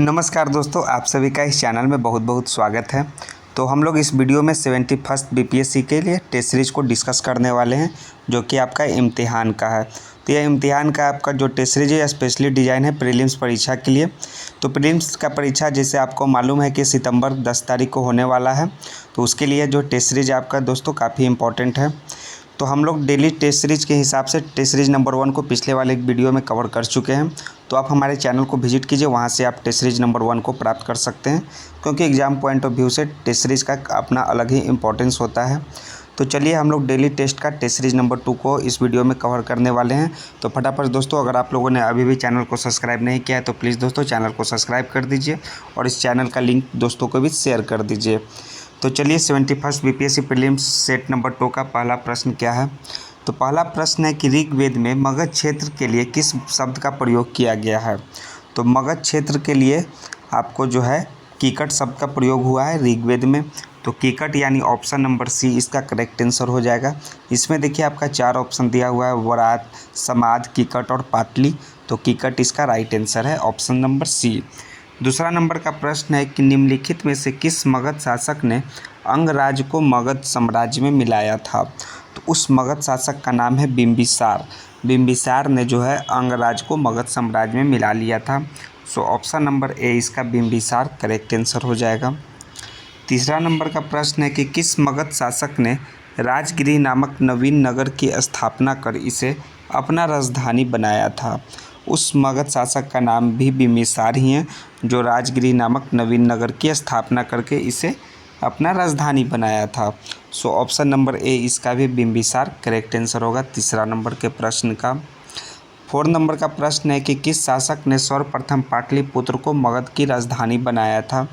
नमस्कार दोस्तों, आप सभी का इस चैनल में बहुत बहुत स्वागत है। तो हम लोग इस वीडियो में 71st बीपीएससी के लिए टेस्ट सीरीज़ को डिस्कस करने वाले हैं, जो कि आपका इम्तिहान का है। तो यह इम्तिहान का आपका जो टेस्ट सीरीज है स्पेशली डिज़ाइन है प्रीलिम्स परीक्षा के लिए। तो प्रीलिम्स का परीक्षा जैसे आपको मालूम है कि सितंबर 10 तारीख को होने वाला है, तो उसके लिए जो टेस्ट सीरीज आपका दोस्तों काफ़ी इंपॉर्टेंट है। तो हम लोग डेली टेस्ट सीरीज के हिसाब से टेस्ट सीरीज नंबर 1 को पिछले वाले एक वीडियो में कवर कर चुके हैं। तो आप हमारे चैनल को विजिट कीजिए, वहां से आप टेस्ट सीरीज नंबर 1 को प्राप्त कर सकते हैं, क्योंकि एग्जाम पॉइंट ऑफ व्यू से टेस्ट सीरीज का अपना अलग ही इंपॉर्टेंस होता है। तो चलिए हम लोग डेली टेस्ट का टेस्ट सीरीज नंबर 2 को इस वीडियो में कवर करने वाले हैं। तो फटाफट दोस्तों, अगर आप लोगों ने अभी भी चैनल को सब्सक्राइब नहीं किया है तो प्लीज़ दोस्तों चैनल को सब्सक्राइब कर दीजिए और इस चैनल का लिंक दोस्तों को भी शेयर कर दीजिए। तो चलिए 71st BPSC prelims set number 2 का पहला प्रश्न क्या है। तो पहला प्रश्न है कि ऋग्वेद में मगध क्षेत्र के लिए किस शब्द का प्रयोग किया गया है। तो मगध क्षेत्र के लिए आपको जो है कीकट शब्द का प्रयोग हुआ है ऋग्वेद में। तो कीकट यानी ऑप्शन नंबर सी इसका करेक्ट आंसर हो जाएगा। इसमें देखिए आपका 4 ऑप्शन दिया हुआ है, वरात, समाद, कीकट और पाटली। तो कीकट इसका राइट आंसर है, ऑप्शन नंबर सी। दूसरा नंबर का प्रश्न है कि निम्नलिखित में से किस मगध शासक ने अंगराज को मगध साम्राज्य में मिलाया था। तो उस मगध शासक का नाम है बिंबिसार। बिंबिसार ने जो है अंगराज को मगध साम्राज्य में मिला लिया था। सो ऑप्शन नंबर ए इसका बिंबिसार करेक्ट आंसर हो जाएगा। तीसरा नंबर का प्रश्न है कि किस मगध शासक ने राजगिरी नामक नवीन नगर की स्थापना कर इसे अपना राजधानी बनाया था। उस मगध शासक का नाम भी बिंबिसार ही है, जो राजगिरी नामक नवीन नगर की स्थापना करके इसे अपना राजधानी बनाया था। सो ऑप्शन नंबर ए इसका भी बिंबिसार करेक्ट आंसर होगा तीसरा नंबर के प्रश्न का। 4 नंबर का प्रश्न है कि किस शासक ने सर्वप्रथम पाटलिपुत्र को मगध की राजधानी बनाया था।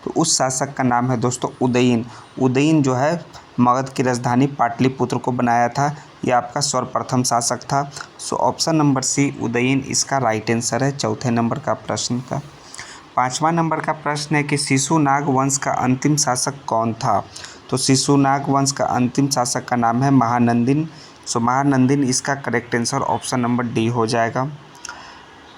तो उस शासक का नाम है दोस्तों उदयन। उदयन जो है मगध की राजधानी पाटलिपुत्र को बनाया था। यह आपका सर्वप्रथम शासक था। So option number C Udayan इसका राइट आंसर है चौथे नंबर का प्रश्न का। 5वां नंबर का प्रश्न है कि शिशुनाग वंश का अंतिम शासक कौन था। तो शिशुनाग वंश का अंतिम शासक का नाम है महानंदिन। सो महानंदिन इसका correct answer option number D हो जाएगा।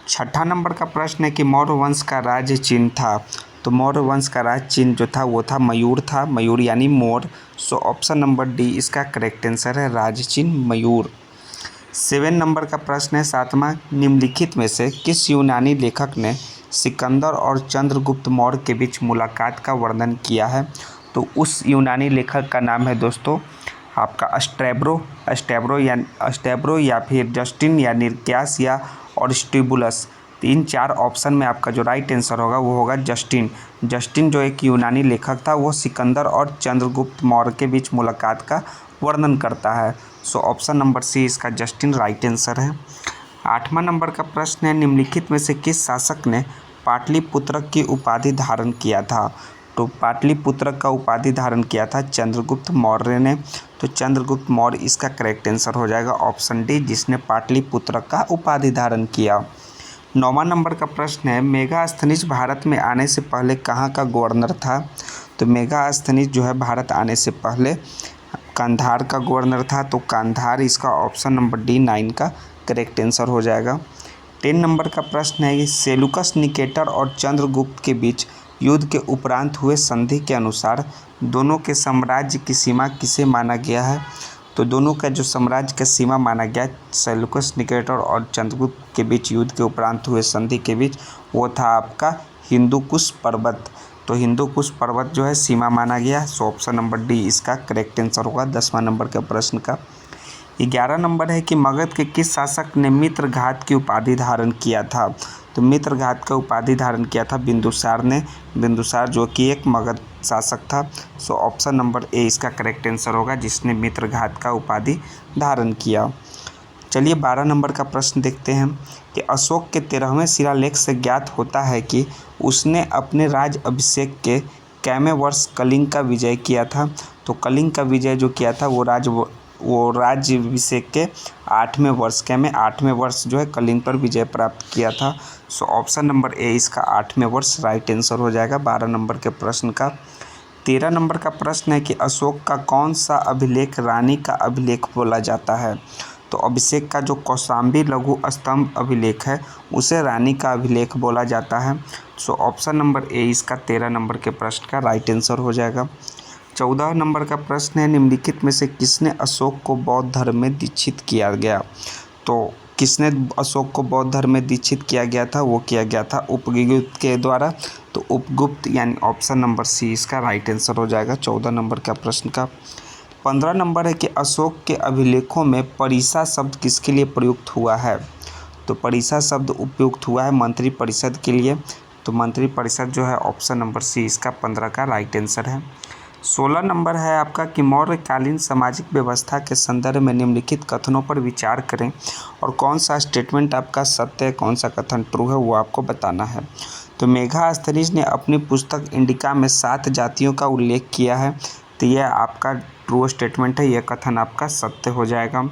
6ठा नंबर का प्रश्न है कि मौर्य वंश का राज्य चिन्ह था। तो मौर्य वंश का राज्य चिन्ह जो था वो था मयूर था, मयूर यानी मोर। सो ऑप्शन नंबर डी इसका करेक्ट आंसर है राज्य चिन्ह मयूर। 7 नंबर का प्रश्न है 7वां, निम्नलिखित में से किस यूनानी लेखक ने सिकंदर और चंद्रगुप्त मौर्य के बीच मुलाकात का वर्णन किया है। तो उस यूनानी लेखक का नाम है दोस्तों आपका स्ट्रैबो या फिर जस्टिन या निर्क्यास या ऑरिस्टिबुलस। 3-4 ऑप्शन में आपका जो राइट आंसर होगा वो होगा जस्टिन। जस्टिन जो एक यूनानी लेखक था, वो सिकंदर और चंद्रगुप्त मौर्य के बीच मुलाकात का वर्णन करता है। सो ऑप्शन नंबर सी इसका जस्टिन राइट आंसर है। 8वां नंबर का प्रश्न है निम्नलिखित में से किस शासक ने पाटलिपुत्र की उपाधि धारण किया था। तो पाटलिपुत्र का उपाधि धारण किया था चंद्रगुप्त मौर्य ने। तो चंद्रगुप्त मौर्य इसका करेक्ट आंसर हो जाएगा ऑप्शन डी, जिसने पाटलिपुत्र का उपाधि धारण किया। 9वां नंबर का प्रश्न है मेगास्थनीज भारत में आने से पहले कहाँ का गवर्नर था। तो मेगास्थनीज जो है भारत आने से पहले कांधार का गवर्नर था। तो कांधार इसका ऑप्शन नंबर डी 9 का करेक्ट आंसर हो जाएगा। 10 नंबर का प्रश्न है कि सेलुकस निकेटर और चंद्रगुप्त के बीच युद्ध के उपरांत हुए संधि के अनुसार दोनों के साम्राज्य की सीमा किसे माना गया है। तो दोनों का जो साम्राज्य का सीमा माना गया सेलुकस निकेटर और चंद्रगुप्त के बीच युद्ध के उपरांत हुए संधि के बीच, वो था आपका हिंदुकुश पर्वत। तो हिंदुकुश पर्वत जो है सीमा माना गया। सो ऑप्शन नंबर डी इसका करेक्ट आंसर होगा 10वां नंबर के प्रश्न का। 11 नंबर है कि मगध के किस शासक ने मित्रघात की उपाधि धारण किया था। तो मित्रघात का उपाधि धारण किया था बिंदुसार ने। बिंदुसार जो कि एक मगध शासक था। सो ऑप्शन नंबर ए इसका करेक्ट आंसर होगा, जिसने मित्रघात का उपाधि धारण किया। चलिए 12 नंबर का प्रश्न देखते हैं कि अशोक के 13वें शिलालेख से ज्ञात होता है कि उसने अपने राज अभिषेक के कैमे वर्ष कलिंग का विजय किया था। तो कलिंग का विजय जो किया था वो राज्याभिषेक के 8वें वर्ष के में 8वें वर्ष जो है कलिंग पर विजय प्राप्त किया था। सो ऑप्शन नंबर ए इसका 8वें वर्ष राइट आंसर हो जाएगा 12 नंबर के प्रश्न का। 13 नंबर का प्रश्न है कि अशोक का कौन सा अभिलेख रानी का अभिलेख बोला जाता है। तो अभिषेक का जो कौशाम्बी लघु स्तंभ अभिलेख है उसे रानी का अभिलेख बोला जाता है। सो ऑप्शन नंबर ए इसका 13 नंबर के प्रश्न का राइट आंसर हो जाएगा। 14 नंबर का प्रश्न है, निम्नलिखित में से किसने अशोक को बौद्ध धर्म में दीक्षित किया गया। तो किसने अशोक को बौद्ध धर्म में दीक्षित किया गया था, वो किया गया था उपगुप्त के द्वारा। तो उपगुप्त यानी ऑप्शन नंबर सी इसका राइट आंसर हो जाएगा 14 नंबर का प्रश्न का। 15 नंबर है कि अशोक के अभिलेखों में परिसा शब्द किसके लिए प्रयुक्त हुआ है। तो परिसा शब्द उपयुक्त हुआ है मंत्री परिषद के लिए। तो मंत्री परिषद जो है ऑप्शन नंबर सी इसका 15 का राइट आंसर है। 16 नंबर है आपका कि मौर्यकालीन सामाजिक व्यवस्था के संदर्भ में निम्नलिखित कथनों पर विचार करें और कौन सा स्टेटमेंट आपका सत्य है, कौन सा कथन ट्रू है, वो आपको बताना है। तो मेगास्थनीज ने अपनी पुस्तक इंडिका में 7 जातियों का उल्लेख किया है। तो यह आपका ट्रू स्टेटमेंट है, यह कथन आपका सत्य हो जाएगा।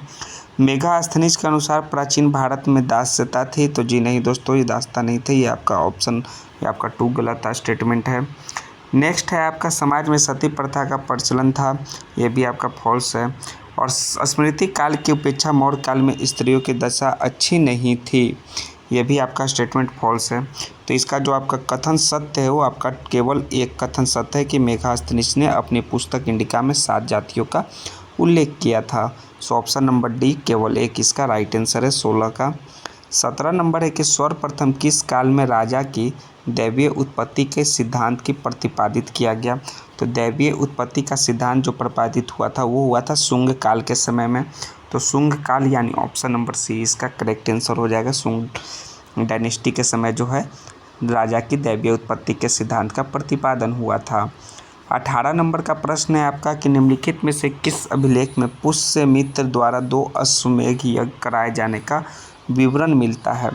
मेगास्थनीज के अनुसार प्राचीन भारत में दास्यता थी। तो जी नहीं दोस्तों, ये दास्ता नहीं थे, ये आपका ऑप्शन, ये आपका ट्रू गलत स्टेटमेंट है। नेक्स्ट है आपका समाज में सती प्रथा का प्रचलन था, ये भी आपका फॉल्स है। और स्मृति काल की अपेक्षा मौर्य काल में स्त्रियों की दशा अच्छी नहीं थी, यह भी आपका स्टेटमेंट फॉल्स है। तो इसका जो आपका कथन सत्य है वो आपका केवल एक कथन सत्य है कि मेगास्थनीज ने अपनी पुस्तक इंडिका में 7 जातियों का उल्लेख किया था। सो ऑप्शन नंबर डी केवल एक इसका राइट आंसर है 16 का। 17 नंबर है कि सर्वप्रथम किस काल में राजा की दैवीय उत्पत्ति के सिद्धांत की प्रतिपादित किया गया। तो दैवीय उत्पत्ति का सिद्धांत जो प्रतिपादित हुआ था वो हुआ था शुंग काल के समय में। तो शुंग काल यानी ऑप्शन नंबर सी इसका करेक्ट आंसर हो जाएगा। शुंग डायनेस्टी के समय जो है राजा की दैवीय उत्पत्ति के सिद्धांत का प्रतिपादन हुआ था। 18 नंबर का प्रश्न है आपका कि निम्नलिखित में से किस अभिलेख में पुष्यमित्र द्वारा 2 अश्वमेध यज्ञ कराए जाने का विवरण मिलता है।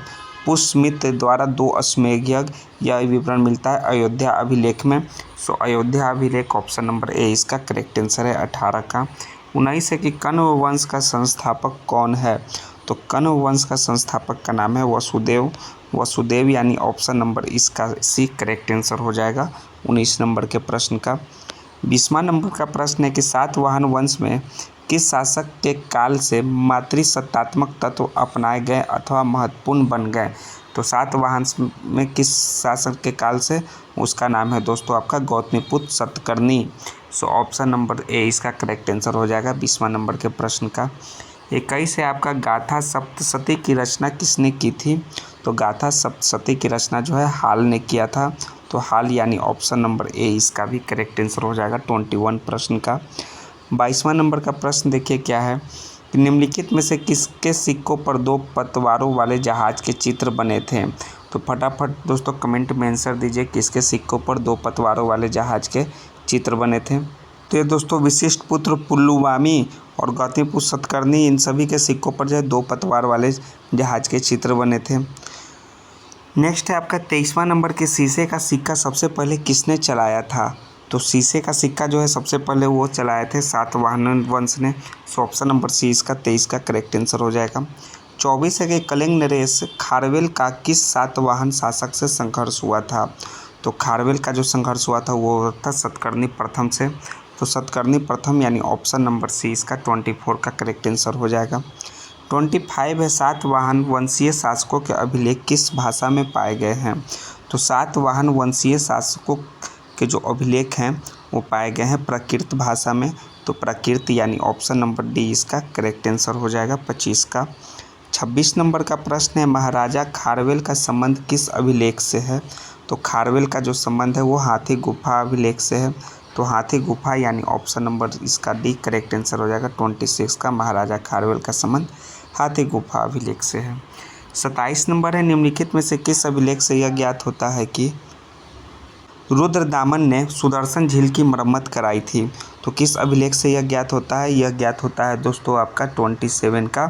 पुष्यमित्र द्वारा 2 अश्वमेध यज्ञ यह विवरण मिलता है अयोध्या अभिलेख में। सो अयोध्या अभिलेख ऑप्शन नंबर ए इसका करेक्ट आंसर है 18 का। 19 है कि कण्व वंश का संस्थापक कौन है। तो कण्व वंश का संस्थापक का नाम है वसुदेव। वसुदेव यानी ऑप्शन नंबर इसका सी करेक्ट आंसर हो जाएगा 19 नंबर के प्रश्न का। 20वां नंबर का प्रश्न है कि सातवाहन वंश में किस शासक के काल से मातृसत्तात्मक तत्व अपनाए गए अथवा महत्वपूर्ण बन गए। तो सातवाहन में किस शासक के काल से, उसका नाम है दोस्तों आपका गौतमीपुत्र सतकर्णी। सो ऑप्शन नंबर ए इसका करेक्ट आंसर हो जाएगा 20वां नंबर के प्रश्न का। 21 है आपका गाथा सप्तशती की रचना किसने की थी। तो गाथा सप्तशती की रचना जो है हाल ने किया था। तो हाल यानी ऑप्शन नंबर ए इसका भी करेक्ट आंसर हो जाएगा 21 प्रश्न का। 22वां नंबर का प्रश्न देखिए क्या है कि निम्नलिखित में से किसके सिक्कों पर 2 पतवारों वाले जहाज के चित्र बने थे। तो फटाफट दोस्तों कमेंट में आंसर दीजिए किसके सिक्कों पर 2 पतवारों वाले जहाज के चित्र बने थे। तो ये दोस्तों विशिष्ट पुत्र पुल्लुवामी और गौतमीपुत्र सतकर्णी, इन सभी के सिक्कों पर जो है 2 पतवार वाले जहाज के चित्र बने थे। नेक्स्ट है आपका 23वां नंबर के शीशे का सिक्का सबसे पहले किसने चलाया था। तो शीशे का सिक्का जो है सबसे पहले वो चलाए थे सातवाहन वंश ने। सो ऑप्शन नंबर सी इसका 23 का करेक्ट आंसर हो जाएगा। 24 है कि कलिंग नरेश खारवेल का किस सातवाहन शासक से संघर्ष हुआ था। तो खारवेल का जो संघर्ष हुआ था वो था सतकर्णी प्रथम से। तो सतकर्णी प्रथम यानी ऑप्शन नंबर सी इसका 24 का करेक्ट आंसर हो जाएगा। 25 है सातवाहन वंशीय शासकों के अभिलेख किस भाषा में पाए गए हैं। तो सातवाहन वंशीय शासकों के जो अभिलेख हैं वो पाए गए हैं प्राकृत भाषा में। तो प्राकृत यानी ऑप्शन नंबर डी इसका करेक्ट आंसर हो जाएगा 25 का। 26 नंबर का प्रश्न है महाराजा खारवेल का संबंध किस अभिलेख से है। तो खारवेल का जो संबंध है वो हाथी गुफा अभिलेख से है। तो हाथी गुफा यानी ऑप्शन नंबर इसका डी करेक्ट आंसर हो जाएगा 26 का। महाराजा खारवेल का संबंध हाथी गुफा अभिलेख से है। 27 नंबर है निम्नलिखित में से किस अभिलेख से यह ज्ञात होता है कि रुद्रदामन ने सुदर्शन झील की मरम्मत कराई थी। तो किस अभिलेख से यह ज्ञात होता है, यह ज्ञात होता है दोस्तों आपका 27 का।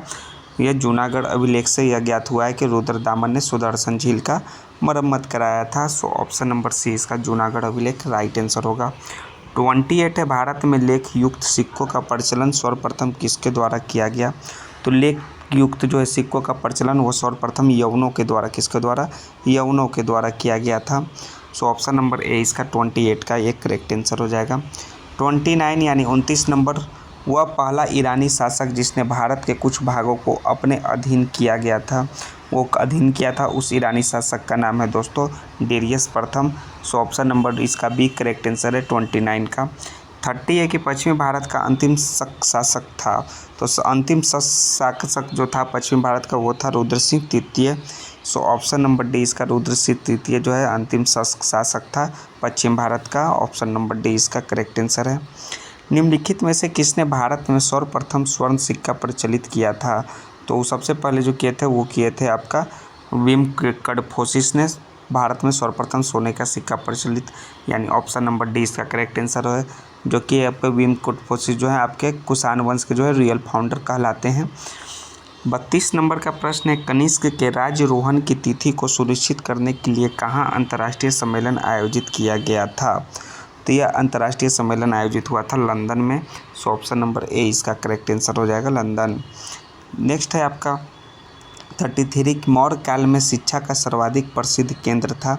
यह जूनागढ़ अभिलेख से यह ज्ञात हुआ है कि रुद्रदामन ने सुदर्शन झील का मरम्मत कराया था। सो ऑप्शन नंबर सी इसका जूनागढ़ अभिलेख राइट आंसर होगा। 28 है भारत में लेख युक्त सिक्कों का प्रचलन सर्वप्रथम किसके द्वारा किया गया। तो लेख युक्त जो है सिक्कों का प्रचलन वो सर्वप्रथम यवनों के द्वारा, किसके द्वारा, यवनों के द्वारा किया गया था। सो ऑप्शन नंबर ए इसका 28 का एक करेक्ट आंसर हो जाएगा। 29 यानी 29 नंबर वह पहला ईरानी शासक जिसने भारत के कुछ भागों को अपने अधीन किया गया था, वो अधीन किया था, उस ईरानी शासक का नाम है दोस्तों डेरियस प्रथम। सो ऑप्शन नंबर इसका बी करेक्ट आंसर है 29 का। 30 है कि पश्चिमी भारत का अंतिम शासक था, तो अंतिम शासक जो था पश्चिमी भारत का वो था रुद्र सिंह तृतीय। सो ऑप्शन नंबर डी इसका रुद्र सिंह तृतीय जो है अंतिम शासक था पश्चिम भारत का। ऑप्शन नंबर डी इसका करेक्ट आंसर है। निम्नलिखित में से किसने भारत में सर्वप्रथम स्वर्ण सिक्का प्रचलित किया था? तो सबसे पहले जो किए थे वो किए थे आपका विम कडफोसिस ने भारत में सर्वप्रथम सोने का सिक्का प्रचलित, यानी ऑप्शन नंबर डी इसका करेक्ट आंसर है, जो कि आपके विम कडफोसिस जो है आपके कुषाण वंश के जो है रियल फाउंडर कहलाते हैं। 32 नंबर का प्रश्न है, कनिष्क के राज्यारोहण की तिथि को सुनिश्चित करने के लिए कहाँ अंतर्राष्ट्रीय सम्मेलन आयोजित किया गया था? तो यह अंतर्राष्ट्रीय सम्मेलन आयोजित हुआ था लंदन में। सो ऑप्शन नंबर ए इसका करेक्ट आंसर हो जाएगा लंदन। नेक्स्ट है आपका 33 मौर्य काल में शिक्षा का सर्वाधिक प्रसिद्ध केंद्र था।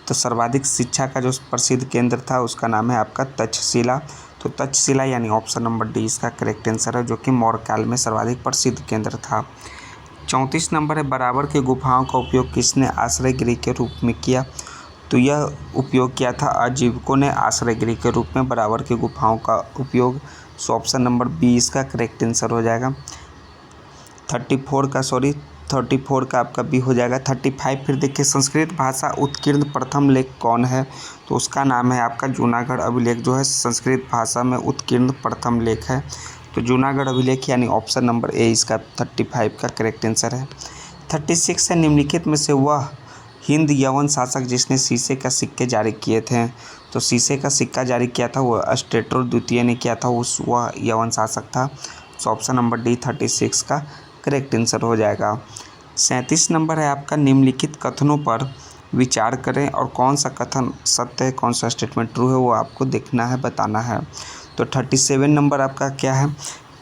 तो सर्वाधिक शिक्षा का जो प्रसिद्ध केंद्र था उसका नाम है आपका तक्षशिला। तो तक्षशिला यानी ऑप्शन नंबर डी इसका करेक्ट आंसर है, जो कि मौर्य काल में सर्वाधिक प्रसिद्ध केंद्र था। 34 नंबर है, बराबर की गुफाओं का उपयोग किसने आश्रय गृह के रूप में किया? तो यह उपयोग किया था आजीविकों ने आश्रय गृह के रूप में बराबर की गुफाओं का उपयोग। सो ऑप्शन नंबर बी इसका करेक्ट आंसर हो जाएगा। 34 का आपका बी हो जाएगा। 35 फिर देखिए, संस्कृत भाषा उत्कीर्ण प्रथम लेख कौन है? तो उसका नाम है आपका जूनागढ़ अभिलेख जो है संस्कृत भाषा में उत्कीर्ण प्रथम लेख है। तो जूनागढ़ अभिलेख यानी ऑप्शन नंबर ए इसका 35 का करेक्ट आंसर है। 36 है, निम्नलिखित में से वह हिंद यवन शासक जिसने शीशे का सिक्के जारी किए थे? तो शीशे का सिक्का जारी किया था वो अस्टेटर द्वितीय ने किया था, वह यवन शासक था। सो ऑप्शन नंबर डी 36 का करेक्ट आंसर हो जाएगा। 37 नंबर है आपका, निम्नलिखित कथनों पर विचार करें और कौन सा कथन सत्य है, कौन सा स्टेटमेंट ट्रू है, वो आपको देखना है, बताना है। तो 37 नंबर आपका क्या है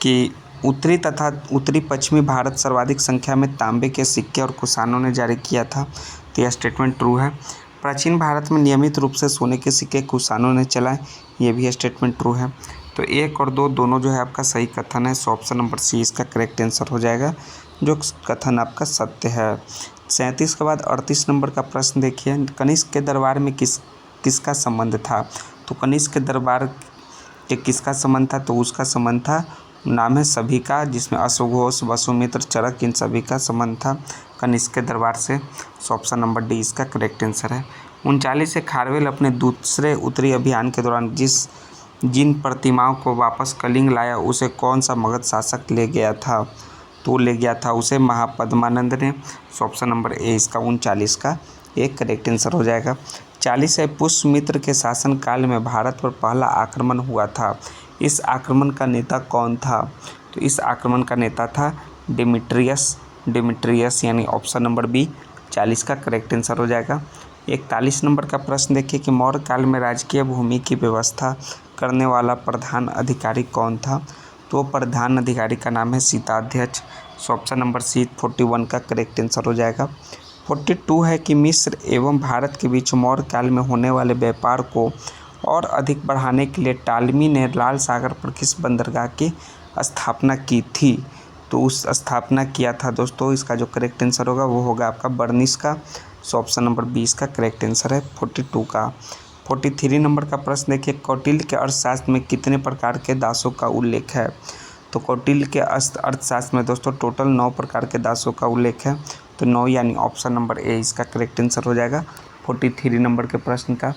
कि उत्तरी तथा उत्तरी पश्चिमी भारत सर्वाधिक संख्या में तांबे के सिक्के और कुषाणों ने जारी किया था। तो यह स्टेटमेंट ट्रू है। प्राचीन भारत में नियमित रूप से सोने के सिक्के कुषाणों ने चलाए, ये भी स्टेटमेंट ट्रू है। तो 1 और 2 दोनों जो है आपका सही कथन है। सो ऑप्शन नंबर सी इसका करेक्ट आंसर हो जाएगा, जो कथन आपका सत्य है। 37 के बाद 38 नंबर का प्रश्न देखिए, कनिष्क के दरबार में किसका संबंध था? तो कनिष्क के दरबार के किसका संबंध था? तो उसका संबंध था, नाम है सभी का, जिसमें अश्वघोष, वसुमित्र, चरक, इन सभी का संबंध था कनिष्क के दरबार से। सो ऑप्शन नंबर डी इसका करेक्ट आंसर है। 39 से खारवेल अपने दूसरे उत्तरी अभियान के दौरान जिन प्रतिमाओं को वापस कलिंग लाया उसे कौन सा मगध शासक ले गया था? तो ले गया था उसे महापद्मानंद ने। सो ऑप्शन नंबर ए इसका 39 का एक करेक्ट आंसर हो जाएगा। 40 है, पुष्यमित्र के शासनकाल में भारत पर पहला आक्रमण हुआ था, इस आक्रमण का नेता कौन था? तो इस आक्रमण का नेता था डेमेट्रियस यानी ऑप्शन नंबर बी 40 का करेक्ट आंसर हो जाएगा। 41 नंबर का प्रश्न देखिए कि मौर्य काल में राजकीय भूमि की व्यवस्था करने वाला प्रधान अधिकारी कौन था? तो प्रधान अधिकारी का नाम है शीताध्यक्ष। सो ऑप्शन नंबर सी 41 का करेक्ट आंसर हो जाएगा। 42 है कि मिस्र एवं भारत के बीच मौर्य काल में होने वाले व्यापार को और अधिक बढ़ाने के लिए टालमी ने लाल सागर पर किस बंदरगाह की स्थापना की थी? तो उस स्थापना किया था दोस्तों, इसका जो करेक्ट आंसर होगा वो होगा आपका बर्निस का। सो ऑप्शन नंबर 20 का करेक्ट आंसर है 42 का। 43 नंबर का प्रश्न देखिए, कौटिल्य के अर्थशास्त्र में कितने प्रकार के दासों का उल्लेख है? तो कौटिल्य के अर्थशास्त्र में दोस्तों टोटल 9 प्रकार के दासों का उल्लेख है। तो 9 यानी ऑप्शन नंबर ए इसका करेक्ट आंसर हो जाएगा 43 नंबर के प्रश्न का।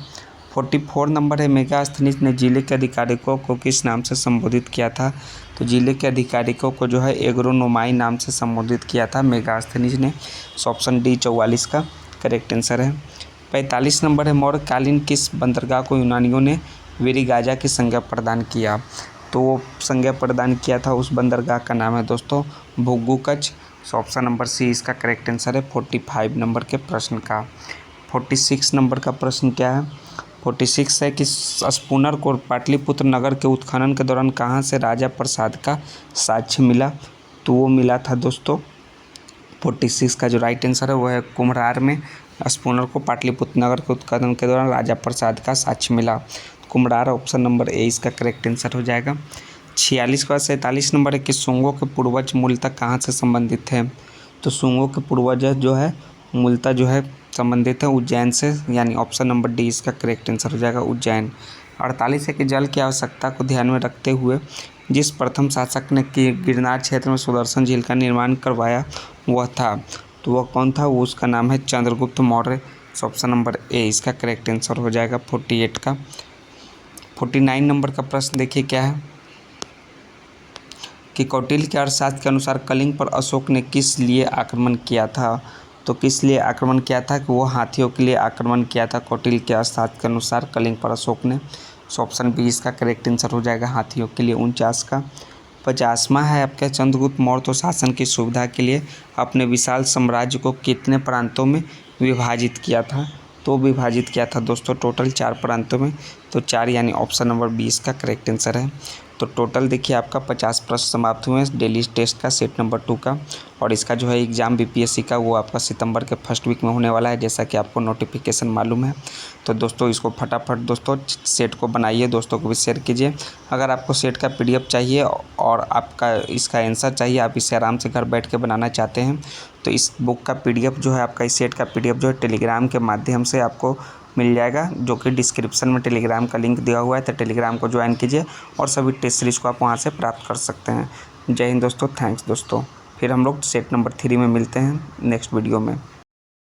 44 नंबर है, मेगास्थनीज ने जिले के अधिकारियों को किस नाम से संबोधित किया था? तो जिले के अधिकारियों को जो है एग्रोनोमाई नाम से संबोधित किया था मेगास्थनीज ने। ऑप्शन डी 44 का करेक्ट आंसर है। 45 नंबर है, मौर्यकालीन किस बंदरगाह को यूनानियों ने वेरिगाजा की संज्ञा प्रदान किया? तो वो संज्ञा प्रदान किया था उस बंदरगाह का नाम है दोस्तों भुग्गुकच। ऑप्शन नंबर सी इसका करेक्ट आंसर है 45 नंबर के प्रश्न का। 46 नंबर का प्रश्न क्या है? 46 है कि स्पूनर को पाटलिपुत्र नगर के उत्खनन के दौरान कहाँ से राजा प्रसाद का साक्ष्य मिला? तो वो मिला था दोस्तों 46 का जो राइट आंसर है वो है कुम्हरार में। स्पूनर को पाटलिपुत्र नगर के उत्खनन के दौरान राजा प्रसाद का साक्ष्य मिला। कुम्हरार ऑप्शन नंबर ए इसका करेक्ट आंसर हो जाएगा। 46 का 47 नंबर है कि शुंगों के पूर्वज मूलतः कहाँ से संबंधित है। तो शुंगों के पूर्वज जो है मूलतः जो है संबंधित है उज्जैन से, यानी ऑप्शन नंबर डी इसका करेक्ट आंसर हो जाएगा उज्जैन। 48 है कि जल की आवश्यकता को ध्यान में रखते हुए जिस प्रथम शासक ने गिरनार क्षेत्र में सुदर्शन झील का निर्माण करवाया वह था, तो वह कौन था, वो उसका नाम है Chandragupta Maurya. Option number A इसका करेक्ट आंसर हो जाएगा 48 का। 49 नंबर का प्रश्न देखिए क्या है कि कौटिल्य के अर्थशास्त्र के अनुसार कलिंग पर अशोक ने किस लिए आक्रमण किया था। तो किस लिए आक्रमण किया था कि वो हाथियों के लिए आक्रमण किया था कौटिल्य के अर्थशास्त्र के अनुसार कलिंग पर अशोक ने। ऑप्शन बी इसका करेक्ट आंसर हो जाएगा हाथियों के लिए 49 का। 50वां है आपका चंद्रगुप्त मौर्य तो शासन की सुविधा के लिए अपने विशाल साम्राज्य को कितने प्रांतों में विभाजित किया था। तो विभाजित किया था दोस्तों टोटल 4 प्रांतों में, तो 4 यानी ऑप्शन नंबर 20 का करेक्ट आंसर है। तो टोटल देखिए आपका 50 प्रश्न समाप्त हुए हैं डेली टेस्ट का सेट नंबर 2 का, और इसका जो है एग्ज़ाम बीपीएससी का वो आपका सितंबर के फर्स्ट वीक में होने वाला है, जैसा कि आपको नोटिफिकेशन मालूम है। तो दोस्तों इसको फटाफट दोस्तों सेट को बनाइए, दोस्तों को भी शेयर कीजिए। अगर आपको सेट का पीडीएफ चाहिए और आपका इसका आंसर चाहिए, आप इसे आराम से घर बैठ के बनाना चाहते हैं, तो इस बुक का पीडीएफ जो है आपका इस सेट का पीडीएफ जो है टेलीग्राम के माध्यम से आपको मिल जाएगा, जो कि डिस्क्रिप्शन में टेलीग्राम का लिंक दिया हुआ है। तो टेलीग्राम को ज्वाइन कीजिए और सभी टेस्ट सीरीज़ को आप वहाँ से प्राप्त कर सकते हैं। जय हिंद दोस्तों, थैंक्स दोस्तों। फिर हम लोग सेट नंबर 3 में मिलते हैं नेक्स्ट वीडियो में।